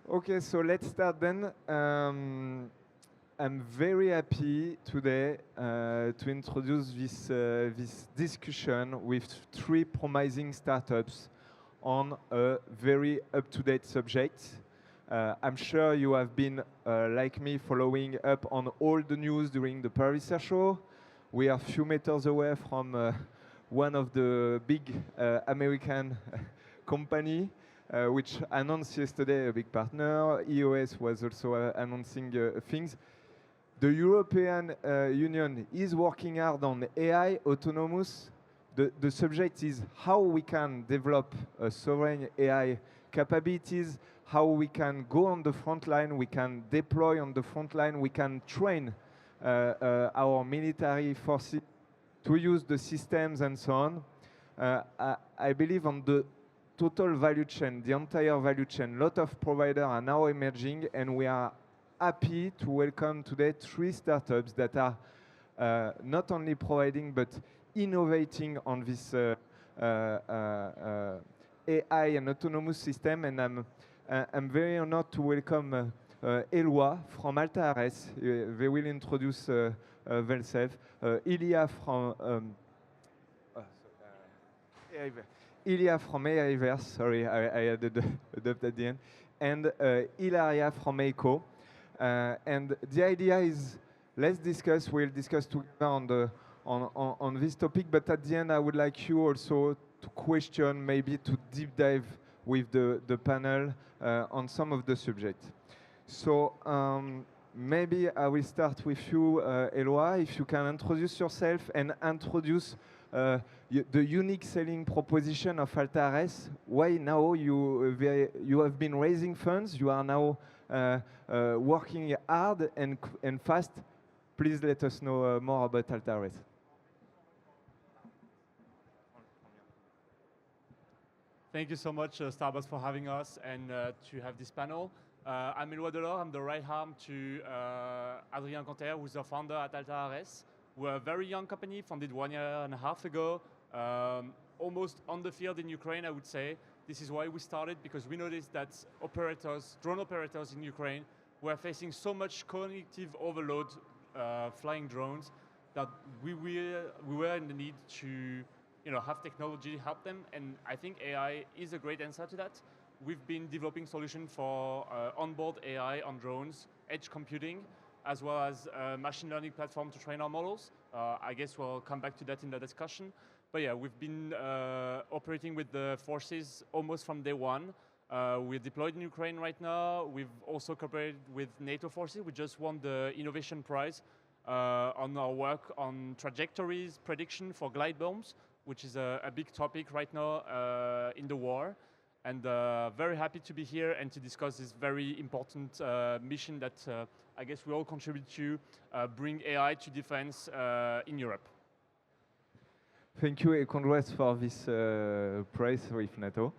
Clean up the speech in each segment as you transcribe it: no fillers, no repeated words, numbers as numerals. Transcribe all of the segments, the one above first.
Okay, so let's start then. I'm very happy today to introduce this discussion with three promising startups on a very up-to-date subject. I'm sure you have been, like me, following up on all the news during the Paris Air Show. We are a few meters away from one of the big American company, which announced yesterday a big partner. EOS was also announcing things. The European Union is working hard on AI, autonomous. The subject is how we can develop sovereign AI capabilities, how we can go on the front line, we can deploy on the front line, we can train our military forces to use the systems and so on. I believe on the total value chain, the entire value chain, a lot of providers are now emerging, and we are happy to welcome today three startups that are not only providing but innovating on this AI and autonomous system. And I'm very honored to welcome Eloi from Alta Ares. They will introduce themselves. Ilya from Ilya from AIverse, sorry, I added a dot at the end, and Ilaria from ECO. And the idea is, we'll discuss together on this topic, but at the end I would like you also to question, maybe to deep dive with the panel on some of the subjects. So maybe I will start with you, Eloi, if you can introduce yourself and introduce the unique selling proposition of Alta Ares. Why now you have been raising funds, you are now working hard and fast. Please let us know more about Alta Ares. Thank you so much, Starbucks, for having us and to have this panel. I'm Eloi Delors. I'm the right arm to Adrien Canter, who's the founder at Alta Ares. We're a very young company, founded 1.5 years ago, almost on the field in Ukraine, I would say. This is why we started, because we noticed that drone operators in Ukraine were facing so much cognitive overload flying drones that we were in the need to have technology help them, and I think AI is a great answer to that. We've been developing solutions for onboard AI on drones, edge computing, as well as a machine learning platform to train our models. I guess we'll come back to that in the discussion. But yeah, we've been operating with the forces almost from day one. We're deployed in Ukraine right now. We've also cooperated with NATO forces. We just won the Innovation Prize on our work on trajectories prediction for glide bombs, which is a big topic right now in the war. And very happy to be here and to discuss this very important mission that I guess we all contribute to bring AI to defense in Europe. Thank you, and congrats for this prize with NATO.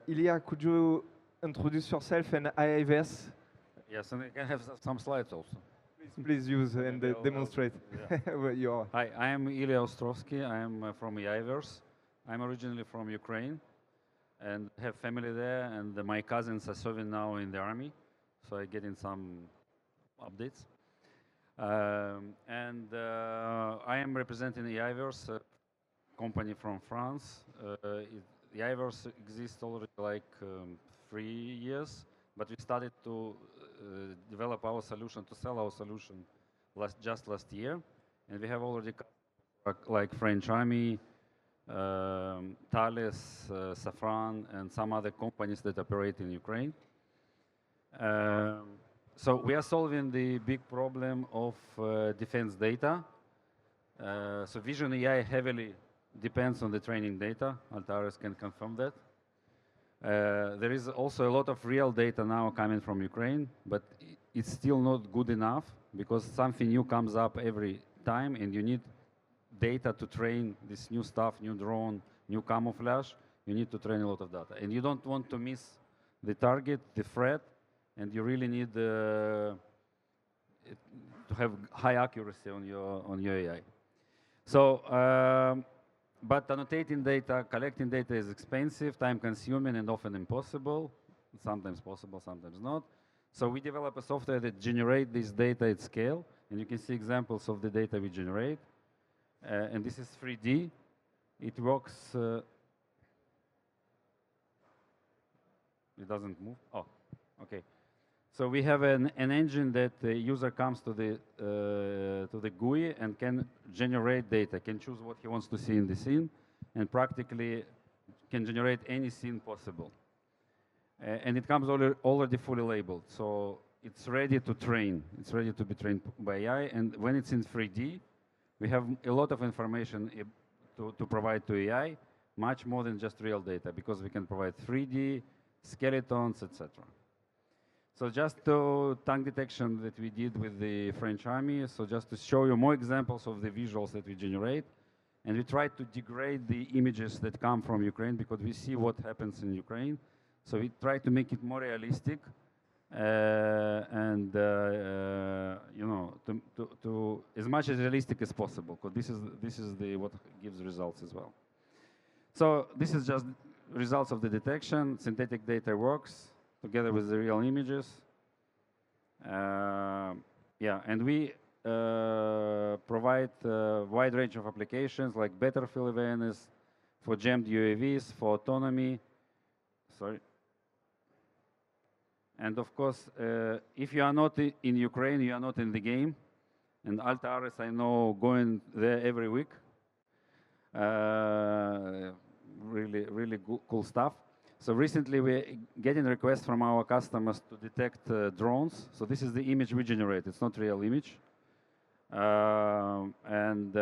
Ilya, could you introduce yourself and AIverse? Yes, and I can have some slides also. Please use and demonstrate. Yeah. Hi, I am Ilya Ostrovsky. I am from AIverse. I'm originally from Ukraine and have family there, and my cousins are serving now in the army, so I get in some updates. I am representing AIverse, a company from France. AIverse exists already like 3 years, but we started to develop our solution, to sell our solution just last year, and we have already like French Army, Thales, Safran, and some other companies that operate in Ukraine. So we are solving the big problem of defense data. So Vision AI heavily depends on the training data. Alta Ares can confirm that. There is also a lot of real data now coming from Ukraine, but it's still not good enough because something new comes up every time, and you need data to train this new stuff, new drone, new camouflage. You need to train a lot of data, and you don't want to miss the target, the threat, and you really need to have high accuracy on your AI. So, but annotating data, collecting data is expensive, time-consuming, and often impossible. Sometimes possible, sometimes not. So we develop a software that generates this data at scale, and you can see examples of the data we generate. And this is 3D. It works. It doesn't move. Oh, okay. So we have an engine that the user comes to the GUI and can generate data, can choose what he wants to see in the scene, and practically can generate any scene possible. And it comes already fully labeled, so it's ready to train. It's ready to be trained by AI, and when it's in 3D, we have a lot of information to provide to AI, much more than just real data, because we can provide 3D, skeletons, etc. So just to tongue detection that we did with the French army, so just to show you more examples of the visuals that we generate, and we try to degrade the images that come from Ukraine, because we see what happens in Ukraine. So we try to make it more realistic, and you know, to as much as realistic as possible, because this is what gives results as well. So this is just results of the detection. Synthetic data works together with the real images. Yeah, and we provide a wide range of applications like battlefield awareness, for jammed UAVs, for autonomy. Sorry. And of course, if you are not in Ukraine, you are not in the game. And Altares, I know, going there every week. Really cool stuff. So recently, we're getting requests from our customers to detect drones. So this is the image we generate. It's not real image. And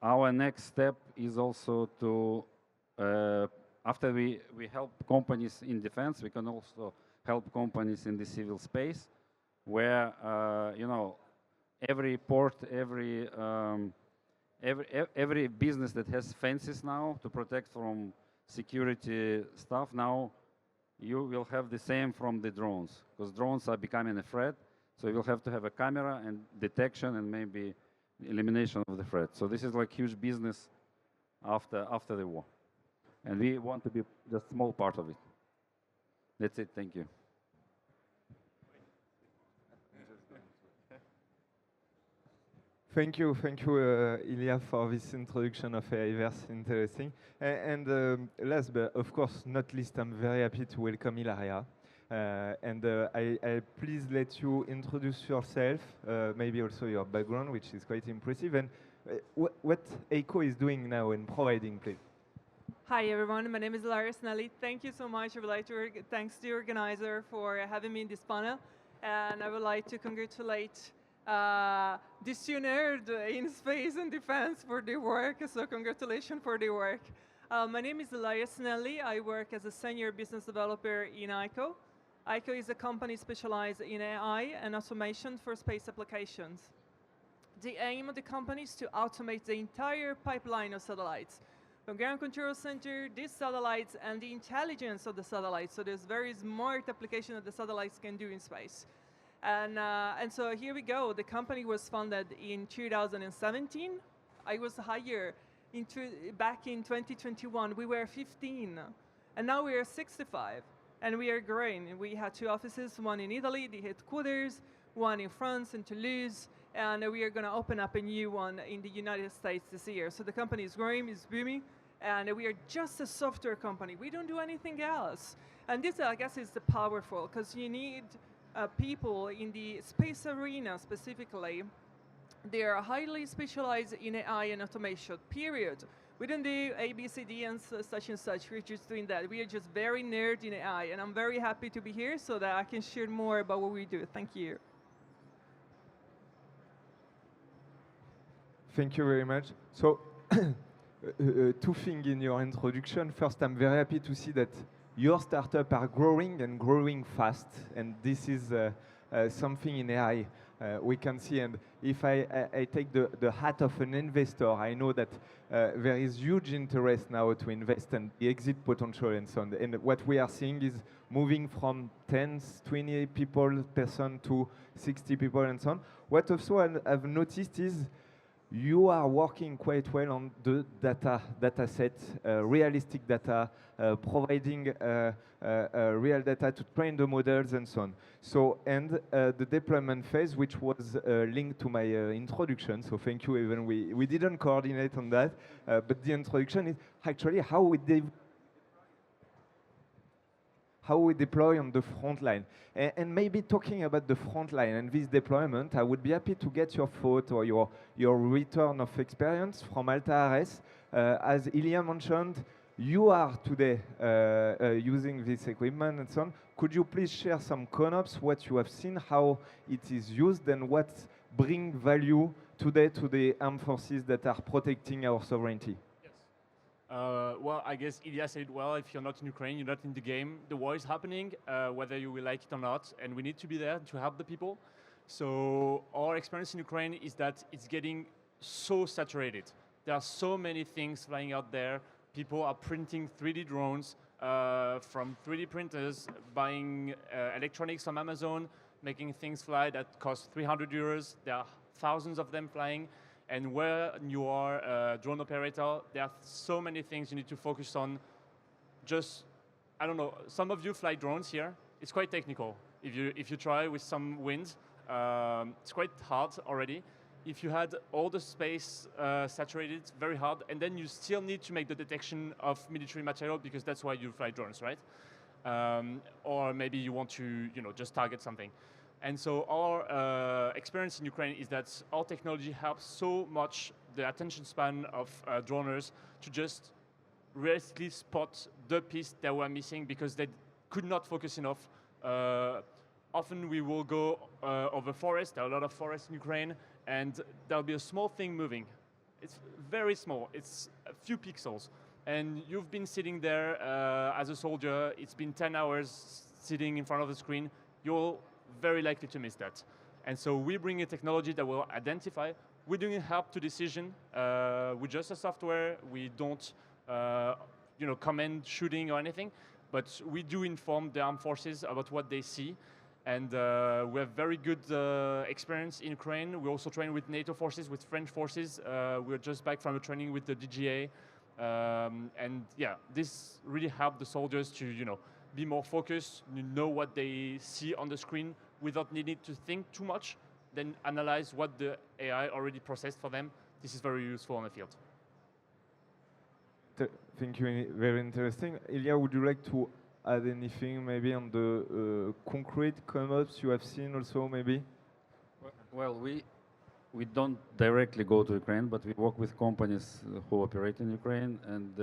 our next step is also to, after we help companies in defense, we can also help companies in the civil space, where you know, every port, every business that has fences now to protect from security stuff, now you will have the same from the drones, because drones are becoming a threat. So you will have to have a camera and detection and maybe elimination of the threat. So this is like huge business after the war, and we want to be just a small part of it. That's it. Thank you. Thank you, Ilya, for this introduction of AI. Very interesting. And last but of course not least, I'm very happy to welcome Ilaria. And I please let you introduce yourself, maybe also your background, which is quite impressive, and what EICO is doing now in providing, please. Hi everyone, my name is Ilaria Snelly. Thank you so much. I would like to thanks to the organizer for having me in this panel, and I would like to congratulate this two nerd in space and defense for their work. So congratulations for their work. My name is Ilaria Snelly. I work as a senior business developer in EICO. EICO is a company specialized in AI and automation for space applications. The aim of the company is to automate the entire pipeline of satellites, from ground control center, these satellites, and the intelligence of the satellites. So there's very smart application that the satellites can do in space. And so here we go. The company was founded in 2017. I was hired back in 2021. We were 15, and now we are 65, and we are growing. We had 2 offices, one in Italy, the headquarters, one in France, in Toulouse, and we are going to open up a new one in the United States this year. So the company is growing, is booming, and we are just a software company. We don't do anything else. And this, I guess, is the powerful, because you need people in the space arena specifically. They are highly specialized in AI and automation, period. We don't do A, B, C, D, and such and such. We're just doing that. We are just very nerd in AI, and I'm very happy to be here so that I can share more about what we do. Thank you. Thank you very much. So, 2 things in your introduction. First, I'm very happy to see that your startup are growing and growing fast, and this is something in AI we can see. And if I take the hat of an investor, I know that there is huge interest now to invest and the exit potential and so on. And what we are seeing is moving from 10, 20 person to 60 people and so on. What also I've noticed is you are working quite well on the data set, realistic data, providing real data to train the models and so on. So, and the deployment phase, which was linked to my introduction, so thank you, even we didn't coordinate on that, but the introduction is actually how we deploy on the front line. And maybe talking about the front line and this deployment, I would be happy to get your thought or your return of experience from Alta Ares. As Ilya mentioned, you are today using this equipment and so on. Could you please share some ConOps, what you have seen, how it is used, and what bring value today to the armed forces that are protecting our sovereignty? Well, I guess Ilya said it well. If you're not in Ukraine, you're not in the game. The war is happening, whether you will like it or not, and we need to be there to help the people. So our experience in Ukraine is that it's getting so saturated. There are so many things flying out there. People are printing 3D drones from 3D printers, buying electronics from Amazon, making things fly that cost 300 euros. There are thousands of them flying. And where you are a drone operator, there are so many things you need to focus on. Just, I don't know, some of you fly drones here. It's quite technical. If you try with some wind, it's quite hard already. If you had all the space saturated, it's very hard. And then you still need to make the detection of military material because that's why you fly drones, right? Or maybe you want to, just target something. And so our experience in Ukraine is that our technology helps so much the attention span of droners to just realistically spot the piece that were missing because they could not focus enough. Often we will go over forest, there are a lot of forests in Ukraine, and there'll be a small thing moving. It's very small, it's a few pixels. And you've been sitting there as a soldier, it's been 10 hours sitting in front of the screen, you're very likely to miss that. And so we bring a technology that will identify. We don't help to decision. We're just a software. We don't, command shooting or anything, but we do inform the armed forces about what they see. And we have very good experience in Ukraine. We also train with NATO forces, with French forces. We're just back from a training with the DGA. And yeah, this really helped the soldiers to, be more focused, know what they see on the screen without needing to think too much, then analyze what the AI already processed for them. This is very useful on the field. Thank you, very interesting. Ilya, would you like to add anything maybe on the concrete ConOps you have seen also maybe? Well, we don't directly go to Ukraine, but we work with companies who operate in Ukraine. And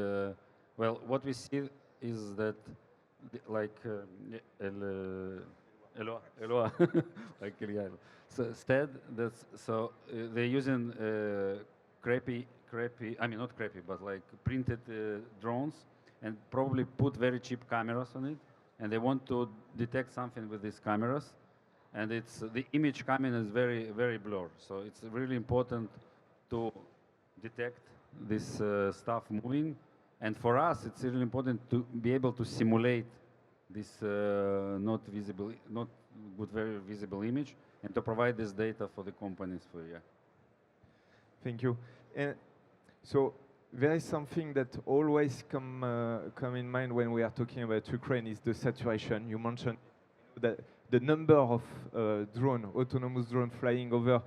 well, what we see is that like Eloa, like Ilya said, they're using crappy, I mean not crappy, but like printed drones, and probably put very cheap cameras on it, and they want to detect something with these cameras, and the image coming is very, very blurred. So it's really important to detect this stuff moving. And for us, it's really important to be able to simulate this not good, very visible image, and to provide this data for the companies for Thank you. And so there is something that always come in mind when we are talking about Ukraine is the saturation. You mentioned that the number of autonomous drone flying over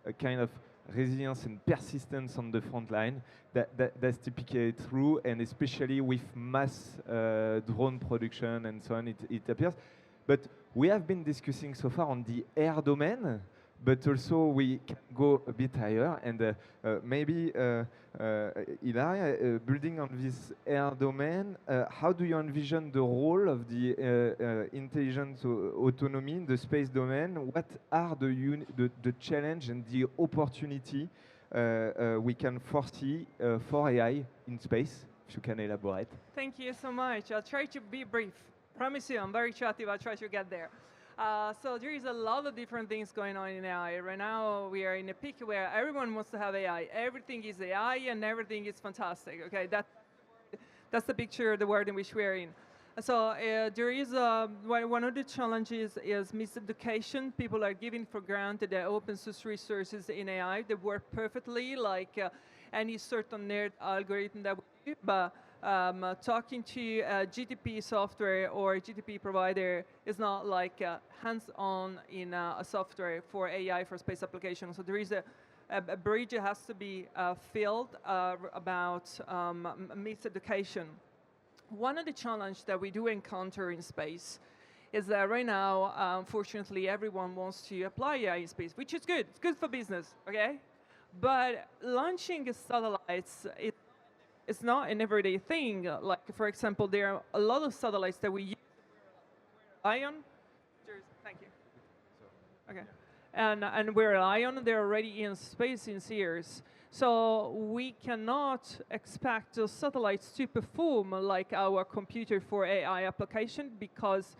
a kind of resilience and persistence on the front line, that's typically true, and especially with mass drone production and so on, it appears. But we have been discussing so far on the air domain, but also we can go a bit higher, and maybe Ilya, building on this air domain, how do you envision the role of the intelligence autonomy in the space domain? What are the challenge and the opportunity we can foresee for AI in space? If you can elaborate. Thank you so much. I'll try to be brief. Promise you, I'm very chatty, but I'll try to get there. So there is a lot of different things going on in AI. Right now, we are in a peak where everyone wants to have AI. Everything is AI and everything is fantastic. Okay, that's the picture, the world in which we are in. So there is one of the challenges is miseducation. People are giving for granted that open source resources in AI they work perfectly, like any certain nerd algorithm that we do. But talking to a GTP software or a GTP provider is not like hands-on in a software for AI for space applications. So there is a bridge that has to be filled about miseducation. One of the challenges that we do encounter in space is that right now, unfortunately, everyone wants to apply AI in space, which is good. It's good for business, okay? But launching satellites, it's not an everyday thing. Like, for example, there are a lot of satellites that we use Ion. Thank you. Okay. And we're Ion, they're already in space in years. So we cannot expect those satellites to perform like our computer for AI application because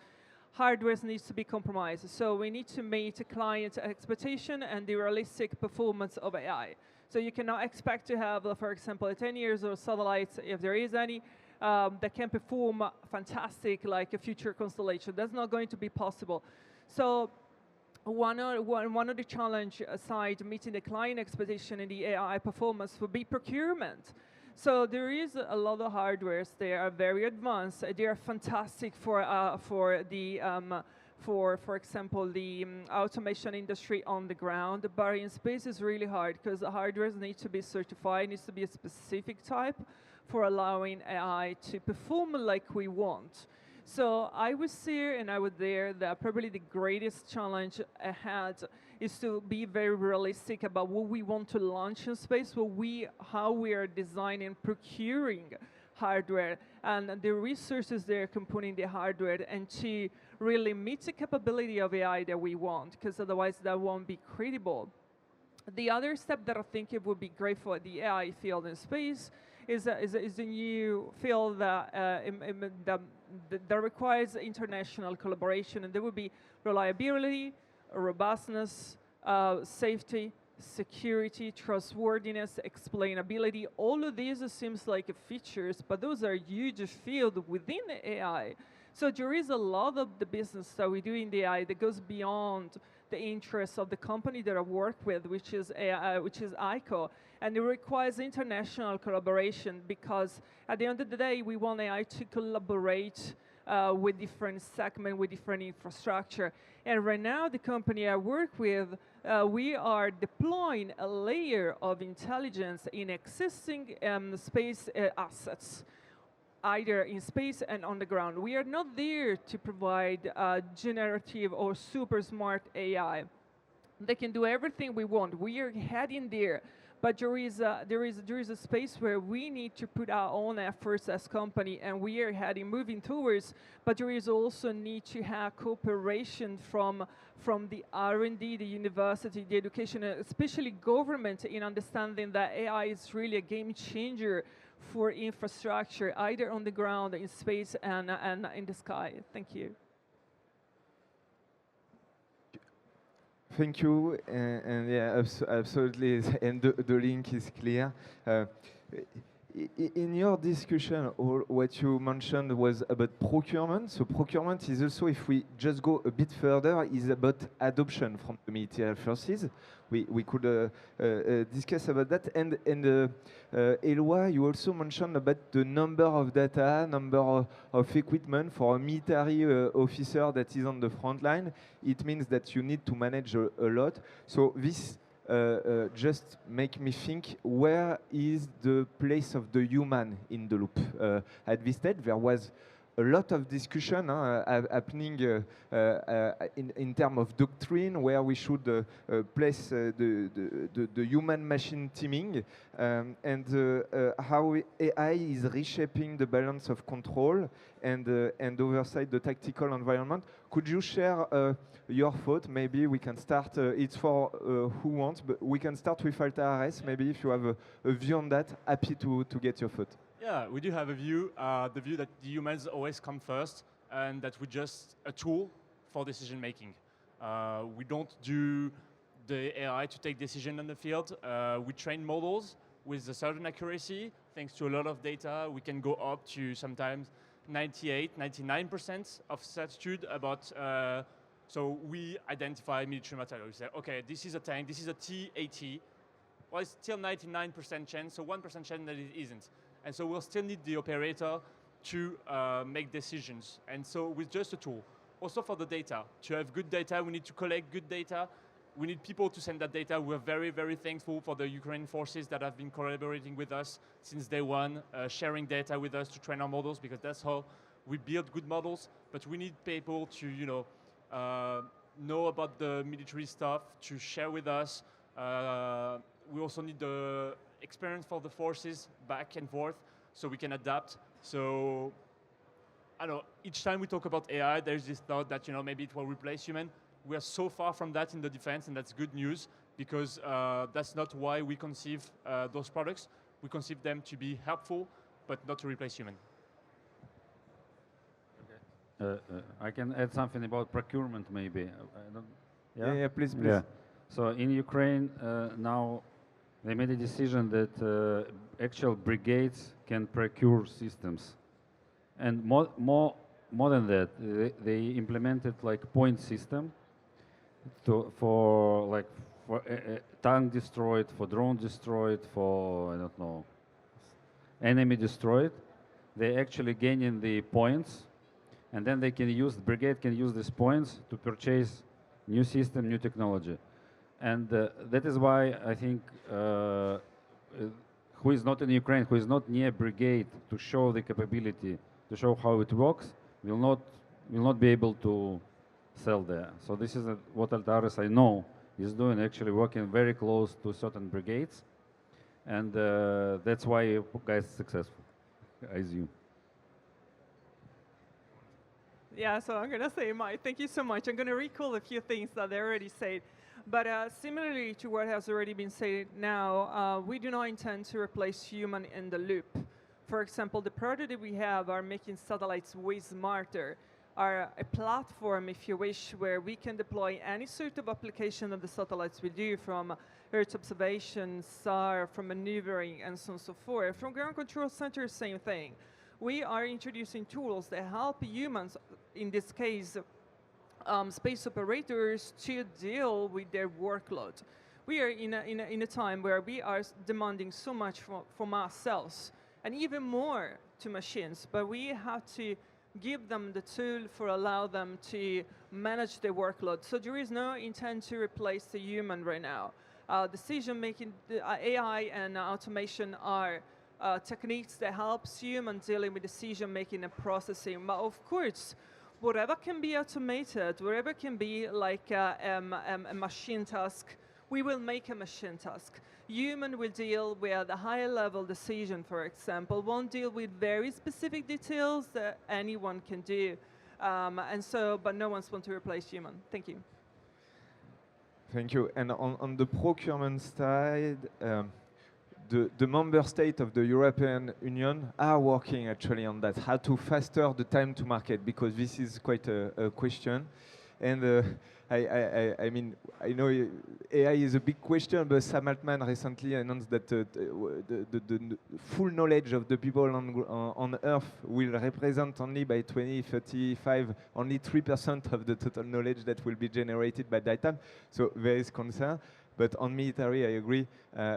hardware needs to be compromised. So we need to meet a client expectation and the realistic performance of AI. So you cannot expect to have, for example, 10 years of satellites, if there is any, that can perform fantastic like a future constellation. That's not going to be possible. So one of the challenge aside meeting the client expectation in the AI performance would be procurement. So there is a lot of hardwares. They are very advanced. They are fantastic for example, the automation industry on the ground. But in space is really hard because the hardwares need to be certified. Needs to be a specific type for allowing AI to perform like we want. So I would say, and I would dare, that probably the greatest challenge ahead is to be very realistic about what we want to launch in space, how we are designing, procuring hardware, and the resources they're component the hardware, and to really meet the capability of AI that we want, because otherwise that won't be credible. The other step that I think it would be great for the AI field in space is a new field that requires international collaboration, and there will be reliability, robustness, safety, security, trustworthiness, explainability. All of these seems like features, but those are huge fields within AI. So there is a lot of the business that we do in the AI that goes beyond the interests of the company that I work with, which is ICO. And it requires international collaboration because at the end of the day, we want AI to collaborate with different segments, with different infrastructure. And right now, the company I work with, we are deploying a layer of intelligence in existing space assets, either in space and on the ground. We are not there to provide generative or super smart AI. They can do everything we want. We are heading there. But there is a space where we need to put our own efforts as company, and we are moving towards. But there is also need to have cooperation from the R&D, the university, the education, especially government, in understanding that AI is really a game changer for infrastructure, either on the ground, in space, and in the sky. Thank you. Thank you, and yeah, absolutely, and the link is clear. In your discussion, what you mentioned was about procurement. So procurement is also, if we just go a bit further, is about adoption from the military forces. We could discuss about that. And Eloi, you also mentioned about the number of data, number of equipment for a military officer that is on the front line. It means that you need to manage a lot. So this just make me think, where is the place of the human in the loop? At Visitez, there was a lot of discussion happening in terms of doctrine, where we should place the human-machine teaming, and how AI is reshaping the balance of control and oversight the tactical environment. Could you share your thought? Maybe we can start, it's for who wants, but we can start with Altares. Maybe if you have a view on that, happy to get your thought. Yeah, we do have a view, the view that the humans always come first and that we're just a tool for decision making. We don't do the AI to take decision in the field. We train models with a certain accuracy. Thanks to a lot of data, we can go up to sometimes 98, 99% of certitude about. So we identify military material. We say, okay, this is a tank, this is a T-80. Well, it's still 99% chance, so 1% chance that it isn't. And so we'll still need the operator to make decisions. And so with just a tool. Also for the data, to have good data, we need to collect good data. We need people to send that data. We're very, very thankful for the Ukrainian forces that have been collaborating with us since day one, sharing data with us to train our models, because that's how we build good models. But we need people to, know about the military stuff, to share with us. We also need the experience for the forces back and forth so we can adapt. So, I don't know, each time we talk about AI, there's this thought that, maybe it will replace human. We are so far from that in the defense, and that's good news, because that's not why we conceive those products. We conceive them to be helpful, but not to replace human. I can add something about procurement, maybe. I don't, Yeah, please. Yeah. So in Ukraine now, they made a decision that actual brigades can procure systems, and more than that, they implemented like point system for tank destroyed, for drone destroyed, for I don't know, enemy destroyed. They actually gaining the points. And then they can use, the brigade can use these points to purchase new system, new technology. And that is why I think who is not in Ukraine, who is not near brigade to show the capability, to show how it works, will not be able to sell there. So this is what Altaris, I know, is doing, actually working very close to certain brigades. And that's why you guys are successful, I assume. Yeah, so I'm going to say, Mike, thank you so much. I'm going to recall a few things that they already said. But similarly to what has already been said now, we do not intend to replace human in the loop. For example, the product that we have are making satellites way smarter, are a platform, if you wish, where we can deploy any sort of application that the satellites will do, from Earth observation, SAR, from maneuvering, and so on and so forth. From ground control center, same thing. We are introducing tools that help humans, in this case, space operators, to deal with their workload. We are in a time where we are demanding so much from ourselves, and even more to machines, but we have to give them the tool for allow them to manage their workload. So there is no intent to replace the human right now. Decision making, AI and automation are techniques that helps humans dealing with decision making and processing. But of course, whatever can be automated, whatever can be like a machine task, we will make a machine task. Human will deal with a higher level decision, for example, won't deal with very specific details that anyone can do. But no one's want to replace human. Thank you. Thank you. And on the procurement side, the member states of the European Union are working actually on that, how to faster the time to market, because this is quite a question. And I mean, I know AI is a big question, but Sam Altman recently announced that the full knowledge of the people on Earth will represent only by 2035 only 3% of the total knowledge that will be generated by that time. So there is concern. But on military, I agree,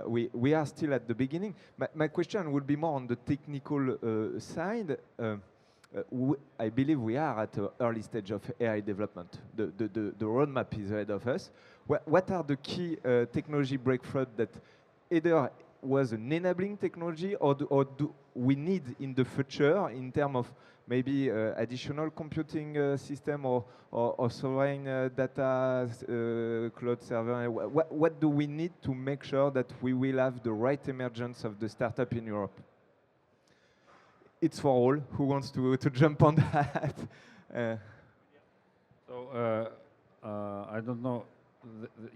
we are still at the beginning. My question would be more on the technical side. I believe we are at an early stage of AI development. The roadmap is ahead of us. What are the key technology breakthroughs that either was an enabling technology, or do we need in the future in terms of maybe additional computing system or sovereign data cloud server? What do we need to make sure that we will have the right emergence of the startup in Europe? It's for all who wants to jump on that. So I don't know.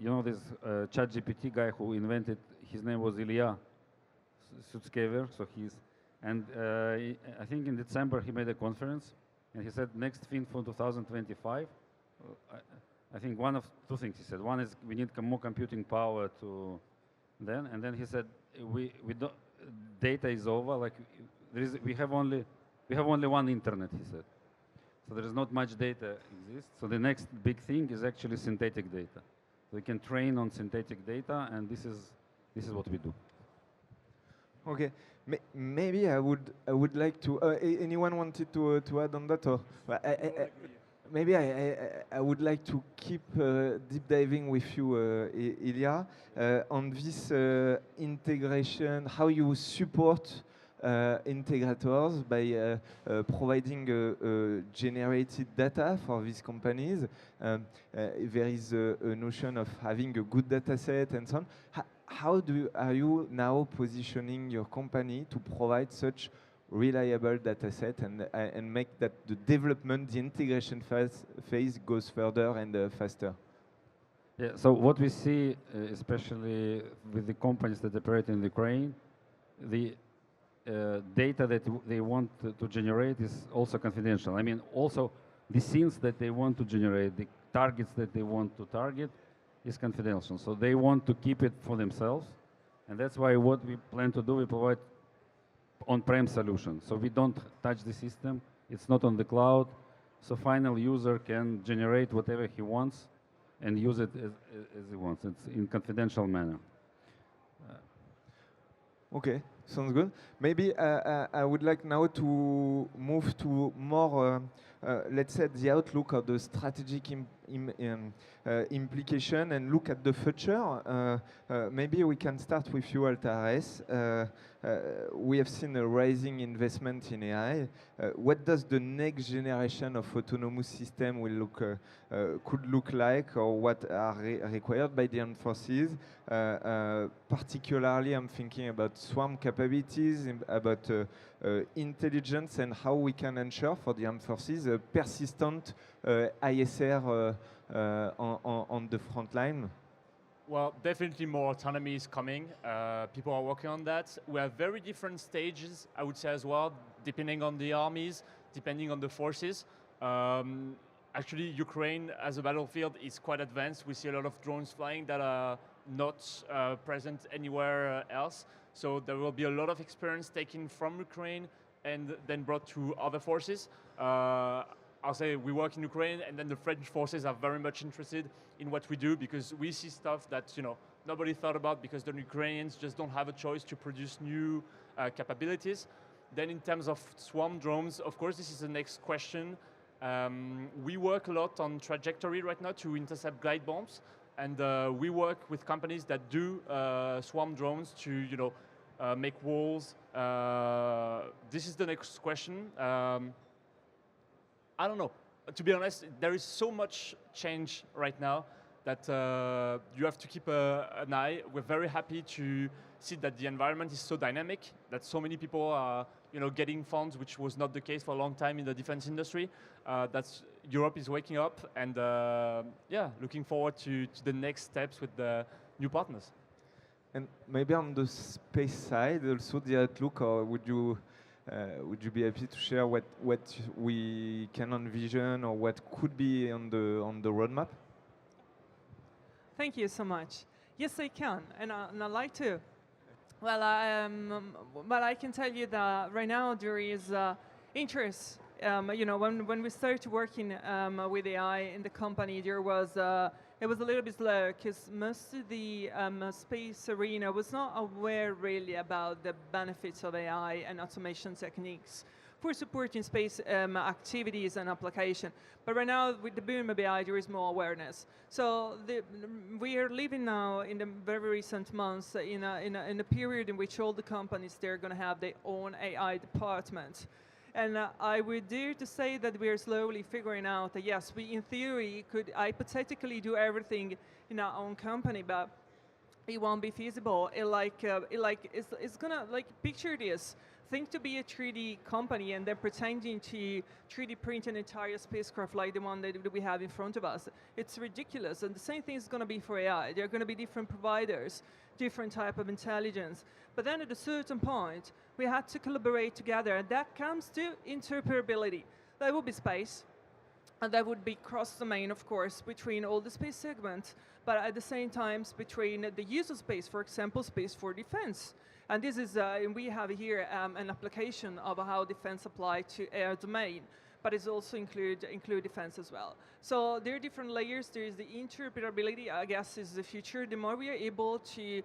You know this ChatGPT guy who invented? His name was Ilya Sutskever. So and I think in December he made a conference, and he said next thing for 2025. I think one of two things he said. One is we need more computing power to then, and then he said we don't, data is over. Like we have only we have only one internet, he said. So there is not much data exists. So the next big thing is actually synthetic data. We can train on synthetic data, and this is what we do. Okay, maybe I would like to. Anyone wanted to add on that, or maybe I would like to keep deep diving with you, Ilya, on this integration. How you support integrators by providing generated data for these companies. There is a notion of having a good data set and so on. How are you now positioning your company to provide such reliable data set and make that the development, the integration phase goes further and faster? Yeah, so what we see, especially with the companies that operate in Ukraine, the data that they want to generate is also confidential. I mean, also the scenes that they want to generate, the targets that they want to target is confidential. So they want to keep it for themselves. And that's why what we plan to do, we provide on-prem solution. So we don't touch the system. It's not on the cloud. So final user can generate whatever he wants and use it as he wants. It's in confidential manner. Okay, sounds good. Maybe I would like now to move to more, let's say, the outlook of the strategic implication and look at the future. Maybe we can start with you, Altares. We have seen a rising investment in AI. What does the next generation of autonomous system could look like, or what are required by the armed forces? Particularly, I'm thinking about swarm capabilities, about intelligence, and how we can ensure for the armed forces a persistent ISR on the front line. Well, definitely more autonomy is coming. People are working on that. We have very different stages, I would say as well, depending on the armies, depending on the forces. Actually, Ukraine as a battlefield is quite advanced. We see a lot of drones flying that are not present anywhere else. So there will be a lot of experience taken from Ukraine and then brought to other forces. I'll say we work in Ukraine, and then the French forces are very much interested in what we do, because we see stuff that nobody thought about, because the Ukrainians just don't have a choice to produce new capabilities. Then in terms of swarm drones, of course, this is the next question. We work a lot on trajectory right now to intercept glide bombs, and we work with companies that do swarm drones to make walls. This is the next question. I don't know. To be honest, there is so much change right now that you have to keep an eye. We're very happy to see that the environment is so dynamic, that so many people are getting funds, which was not the case for a long time in the defense industry. That's Europe is waking up, and yeah, looking forward to the next steps with the new partners. And maybe on the space side, also the outlook, or would you be happy to share what we can envision, or what could be on the roadmap? Thank you so much. Yes, I can, and I'd like to. Well, I can tell you that right now there is interest. When we started working with AI in the company, it was a little bit slow, because most of the space arena was not aware really about the benefits of AI and automation techniques for supporting space activities and application. But right now, with the boom of AI, there is more awareness. So we are living now in the very recent months in a period in which all the companies, they're going to have their own AI department. And I would dare to say that we are slowly figuring out that yes, we in theory could hypothetically do everything in our own company, but it won't be feasible. It's gonna, picture this. Think to be a 3D company and then pretending to 3D print an entire spacecraft like the one that we have in front of us. It's ridiculous. And the same thing is going to be for AI. There are going to be different providers, different type of intelligence. But then at a certain point, we had to collaborate together, and that comes to interoperability. That will be space. And that would be cross-domain, of course, between all the space segments, but at the same time between the user space, for example, space for defense. And this is, we have here an application of how defense apply to air domain, but it's also include defense as well. So there are different layers. There is the interoperability, I guess, is the future. The more we are able to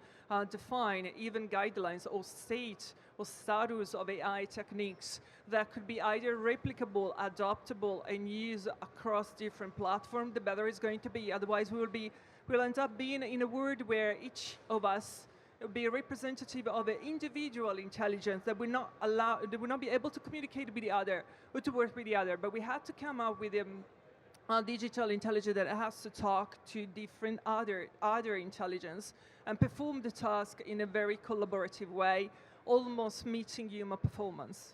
define even guidelines or state or status of AI techniques that could be either replicable, adoptable, and used across different platforms, the better it's going to be. Otherwise, we'll end up being in a world where each of us will be a representative of an individual intelligence that will not be able to communicate with the other or to work with the other. But we had to come up with a digital intelligence that has to talk to different other intelligence and perform the task in a very collaborative way, almost meeting human performance.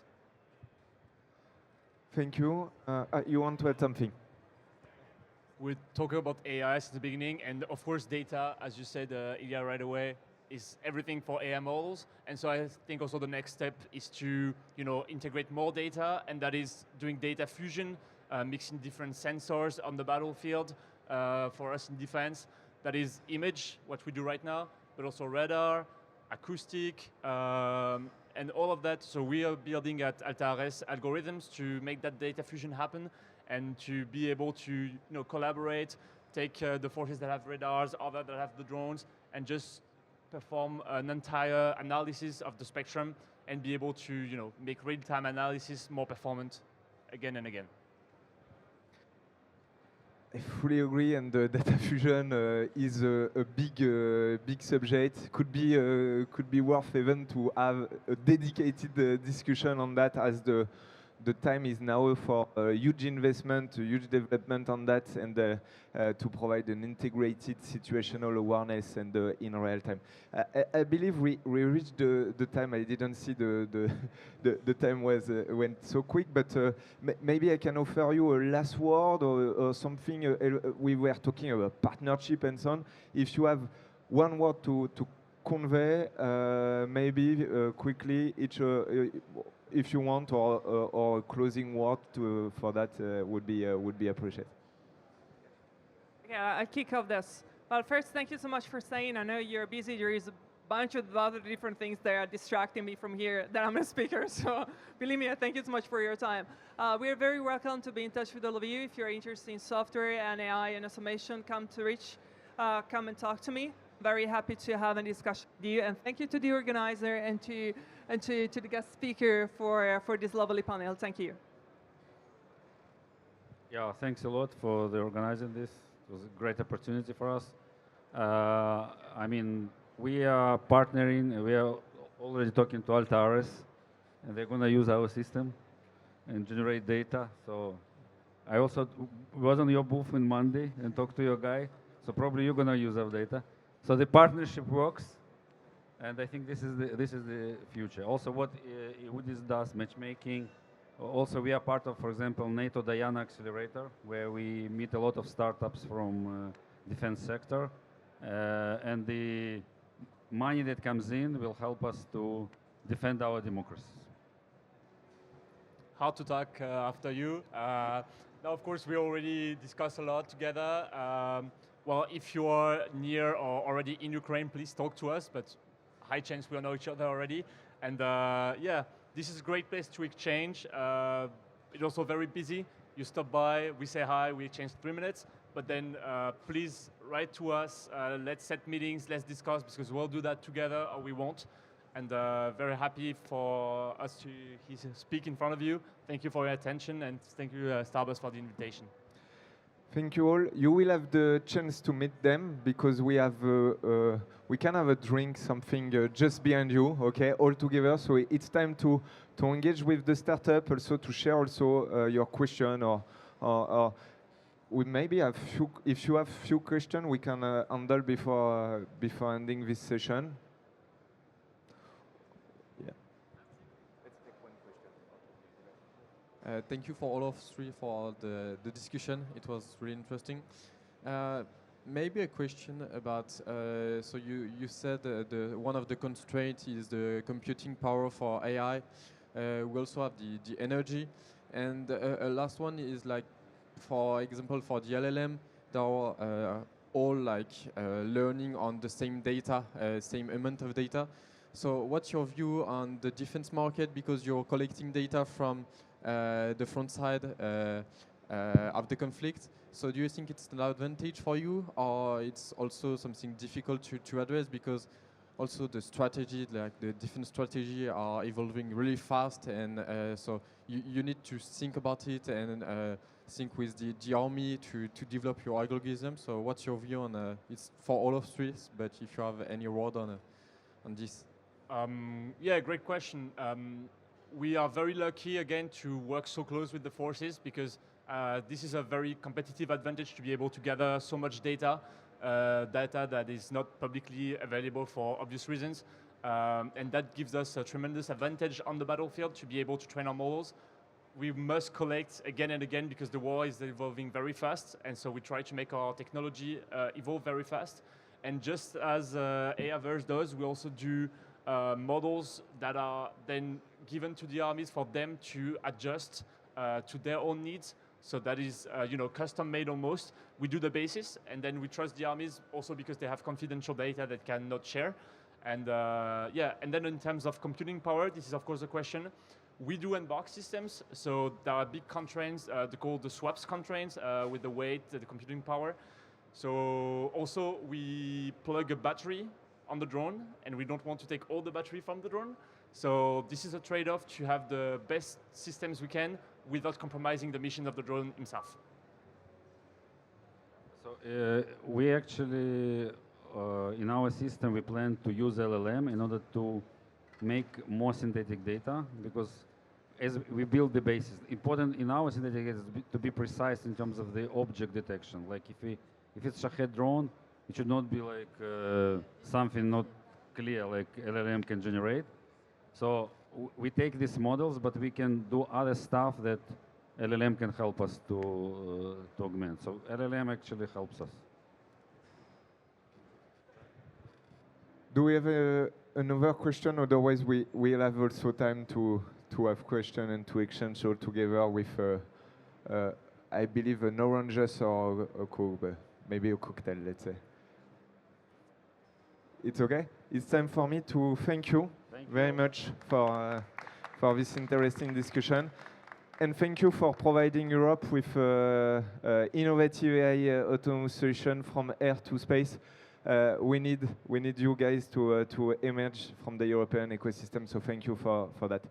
Thank you. You want to add something? We're talking about AI since the beginning, and of course data, as you said, Ilya, right away, is everything for AI models. And so I think also the next step is to integrate more data, and that is doing data fusion, mixing different sensors on the battlefield for us in defense. That is image, what we do right now, but also radar, acoustic, and all of that. So we are building at Altares algorithms to make that data fusion happen and to be able to collaborate, take the forces that have radars, other that have the drones, and just perform an entire analysis of the spectrum and be able to make real-time analysis more performant again and again. I fully agree, and data fusion is a big subject. Could be worth even to have a dedicated discussion on that, as the time is now for huge investment, huge development on that, and to provide an integrated situational awareness and in real time. I believe we reached the time. I didn't see the time went so quick, but maybe I can offer you a last word or something. We were talking about partnership and so on. If you have one word to convey, maybe quickly, if you want, or a closing word for that would be appreciated. Yeah, I'll kick off this. Well, first, thank you so much for staying. I know you're busy. There is a bunch of other different things that are distracting me from here that I'm a speaker. So believe me, thank you so much for your time. We are very welcome to be in touch with all of you. If you're interested in software and AI and automation, come and talk to me. Very happy to have a discussion with you. And thank you to the organizer and to the guest speaker for this lovely panel. Thank you. Yeah, thanks a lot for the organizing this. It was a great opportunity for us. I mean, we are partnering. We are already talking to Altares, and they're going to use our system and generate data. So I also was on your booth on Monday and talked to your guy. So probably you're going to use our data. So the partnership works, and I think this is the future. Also, what EUDIS does, matchmaking. Also, we are part of, for example, NATO Diana Accelerator, where we meet a lot of startups from defense sector, and the money that comes in will help us to defend our democracies. Hard to talk after you. Now, of course, we already discussed a lot together. Well, if you are near or already in Ukraine, please talk to us, but high chance we'll know each other already. And yeah, this is a great place to exchange. It's also very busy. You stop by, we say hi, we exchange 3 minutes, but then please write to us, let's set meetings, let's discuss, because we'll do that together or we won't. And very happy for us to speak in front of you. Thank you for your attention, and thank you, Starbucks, for the invitation. Thank you all. You will have the chance to meet them, because we can have a drink, something just behind you, okay, all together. So it's time to engage with the startup, also to share also your question, or we maybe have if you have few questions, we can handle before ending this session. Thank you for all of three for the discussion. It was really interesting. Maybe a question about, so you said one of the constraints is the computing power for AI. We also have the energy. And a last one is like, for example, for the LLM, they are all like learning on the same data, same amount of data. So what's your view on the defense market, because you're collecting data from the front side of the conflict? So do you think it's an advantage for you, or it's also something difficult to address, because also the strategy, like the defense strategy, are evolving really fast, and so you need to think about it and think with the army to develop your algorithm. So what's your view on it's for all of three, but if you have any word on this? Yeah, great question. We are very lucky again to work so close with the forces, because this is a very competitive advantage to be able to gather so much data, data that is not publicly available for obvious reasons. And that gives us a tremendous advantage on the battlefield to be able to train our models. We must collect again and again because the war is evolving very fast, and so we try to make our technology evolve very fast. And just as AIverse does, we also do models that are then given to the armies for them to adjust to their own needs. So that is, custom made almost. We do the basis, and then we trust the armies also because they have confidential data that cannot share. And and then in terms of computing power, this is of course a question. We do embark systems, so there are big constraints, they're called the swaps constraints with the weight, the computing power. So also we plug a battery on the drone, and we don't want to take all the battery from the drone. So this is a trade-off to have the best systems we can without compromising the mission of the drone himself. So we actually, in our system, we plan to use LLM in order to make more synthetic data, because as we build the basis, important in our synthetic data is to be precise in terms of the object detection. Like if it's Shahed drone, it should not be like something not clear like LLM can generate. So we take these models, but we can do other stuff that LLM can help us to augment. So LLM actually helps us. Do we have another question? Otherwise, we'll have also time to have question and to exchange all together with, I believe, an orange juice or a Coke, maybe a cocktail, let's say. It's okay? It's time for me to thank you very much for this interesting discussion. And thank you for providing Europe with innovative AI autonomous solution from air to space. We need you guys to emerge from the European ecosystem, so thank you for that.